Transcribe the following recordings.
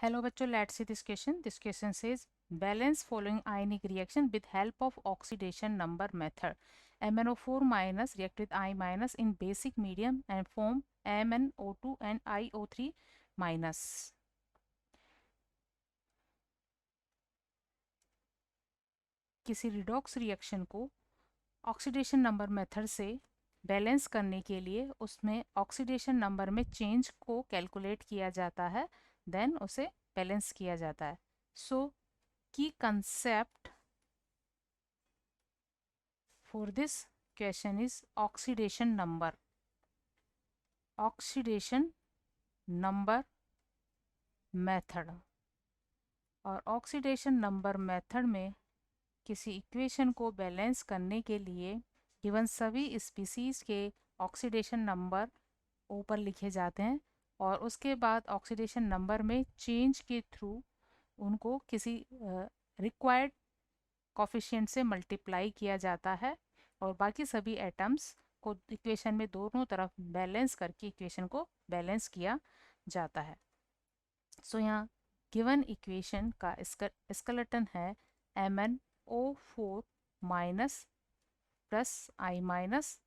Hello बच्चों, let's see this question. This question says balance following ionic reaction with help of oxidation number method. MnO4 minus react with I minus in basic medium and form MnO2 and IO3 minus. किसी redox reaction को oxidation number method से balance करने के लिए उसमें oxidation number में change को calculate किया जाता है, देन उसे बैलेंस किया जाता है. सो key concept for this question is oxidation number. Oxidation number method. और ऑक्सीडेशन नंबर मेथड में किसी इक्वेशन को बैलेंस करने के लिए गिवन सभी स्पीसीज के ऑक्सीडेशन नंबर ऊपर लिखे जाते हैं और उसके बाद ऑक्सीडेशन नंबर में चेंज के थ्रू उनको किसी रिक्वायर्ड कोफिशिएंट से मल्टीप्लाई किया जाता है और बाकी सभी एटम्स को इक्वेशन में दोनों तरफ बैलेंस करके इक्वेशन को बैलेंस किया जाता है. सो यहाँ गिवन इक्वेशन का स्केलेटन है MnO4 minus plus I minus.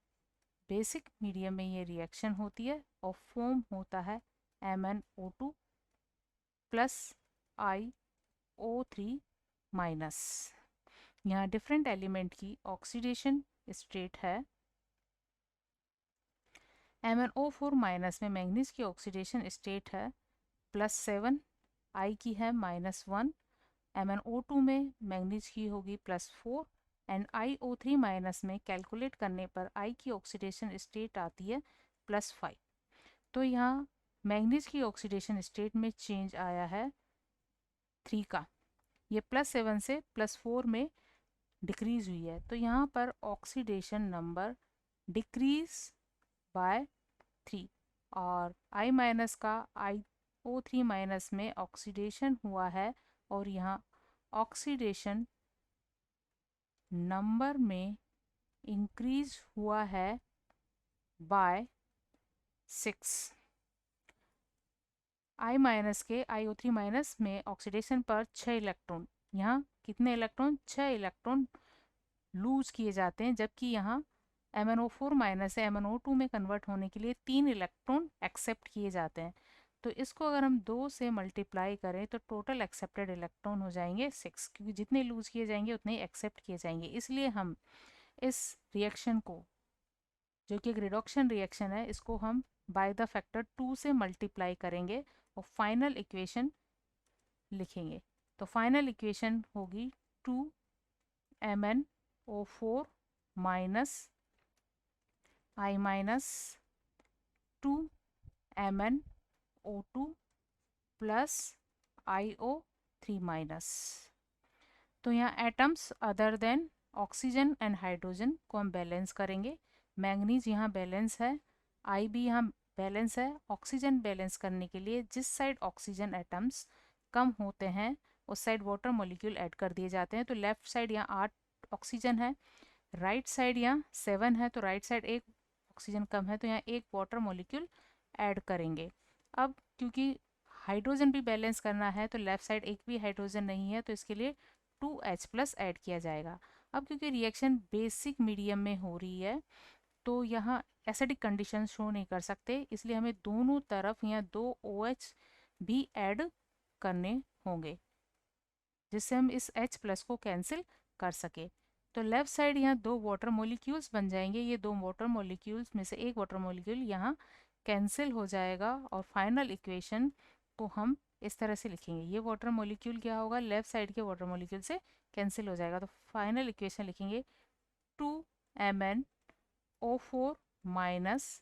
Basic medium में ये रिएक्शन होती है और फॉर्म होता है MnO2 प्लस IO3 माइनस. यहाँ डिफरेंट एलिमेंट की ऑक्सीडेशन स्टेट है. MnO4 माइनस में मैंगनीज की ऑक्सीडेशन स्टेट है +7, I की है -1. MnO2 में मैंगनीज की होगी +4 एंड IO3 माइनस में कैलकुलेट करने पर I की ऑक्सीडेशन स्टेट आती है +5. तो यहाँ मैंगनीज की ऑक्सीडेशन स्टेट में चेंज आया है 3 का. ये +7 से +4 में डिक्रीज हुई है. तो यहाँ पर ऑक्सीडेशन नंबर डिक्रीज बाय 3 और I माइनस का IO3 माइनस में ऑक्सीडेशन हुआ है और यहाँ ऑक्सीडेशन नंबर में इंक्रीज हुआ है बाय 6. I माइनस के IO3 माइनस में ऑक्सीडेशन पर 6 इलेक्ट्रॉन, यहाँ कितने इलेक्ट्रॉन, 6 इलेक्ट्रॉन लूज किए जाते हैं, जबकि यहाँ MnO4 माइनस से MnO2 में कन्वर्ट होने के लिए 3 इलेक्ट्रॉन एक्सेप्ट किए जाते हैं. तो इसको अगर हम 2 से मल्टीप्लाई करें तो टोटल एक्सेप्टेड इलेक्ट्रॉन हो जाएंगे 6, क्योंकि जितने लूज किए जाएंगे उतने ही एक्सेप्ट किए जाएंगे. इसलिए हम इस रिएक्शन को, जो कि एक रिडक्शन रिएक्शन है, इसको हम बाय द फैक्टर 2 से मल्टीप्लाई करेंगे और फाइनल इक्वेशन लिखेंगे. तो फाइनल इक्वेशन होगी 2MnO4 minus I minus 2MnO2 plus IO3 minus. तो यहाँ atoms other than oxygen and hydrogen को हम बैलेंस करेंगे. मैंगनीज यहाँ बैलेंस है, I भी यहाँ बैलेंस है. ऑक्सीजन बैलेंस करने के लिए जिस साइड ऑक्सीजन एटम्स कम होते हैं उस साइड वाटर मॉलिक्यूल ऐड कर दिए जाते हैं. तो लेफ्ट साइड यहाँ 8 ऑक्सीजन है, राइट साइड यहाँ 7 है, तो राइट साइड एक ऑक्सीजन कम है, तो यहाँ एक वाटर मॉलिक्यूल ऐड करेंगे. अब क्योंकि हाइड्रोजन भी बैलेंस करना है तो लेफ्ट साइड एक भी हाइड्रोजन नहीं है, तो इसके लिए 2H+ ऐड किया जाएगा. अब क्योंकि रिएक्शन बेसिक मीडियम में हो रही है तो यहाँ एसिडिक कंडीशन शो नहीं कर सकते, इसलिए हमें दोनों तरफ यहाँ 2 OH भी ऐड करने होंगे जिससे हम इस H+ को कैंसिल कर सके. तो लेफ्ट साइड यहाँ 2 वाटर मॉलिक्यूल्स बन जाएंगे. ये 2 वाटर मॉलिक्यूल्स में से एक वाटर मॉलिक्यूल यहाँ कैंसिल हो जाएगा और फाइनल इक्वेशन को हम इस तरह से लिखेंगे. ये वाटर मॉलिक्यूल क्या होगा, लेफ्ट साइड के वाटर मॉलिक्यूल से कैंसिल हो जाएगा. तो फाइनल इक्वेशन लिखेंगे 2MnO4 minus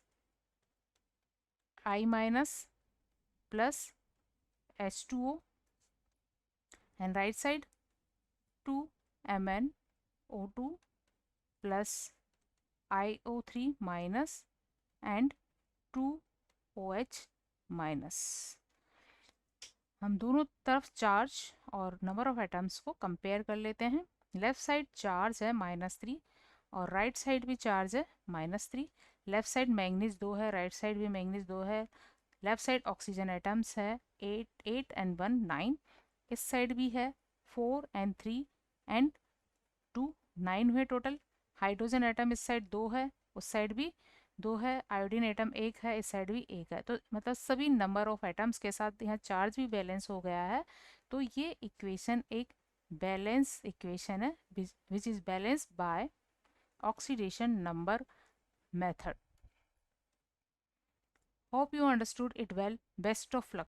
I minus plus H2O and right side 2MnO2 plus IO3 minus and 2OH minus. हम दोनों तरफ चार्ज और नंबर ऑफ एटम्स को कंपेयर कर लेते हैं. लेफ्ट साइड चार्ज है -3 और राइट साइड भी चार्ज है -3. लेफ्ट साइड मैंगनीज 2 है, राइट साइड भी मैंगनीज 2 है. लेफ्ट साइड ऑक्सीजन एटम्स है 8 एंड 1 9, इस साइड भी है 4 एंड 3 एंड 2 9 हुए टोटल। हाइड्रोजन एटम इस साइड 2 है, उस साइड भी 2 है, आयोडीन एटम 1 है, इस साइड भी 1 है। तो मतलब सभी नंबर ऑफ एटम्स के साथ यहाँ चार्ज भी बैलेंस हो गया है। तो ये इक्वेशन एक बैलेंस इक्वेशन है which is balance bye oxidation number method. Hope you understood it well. Best of luck.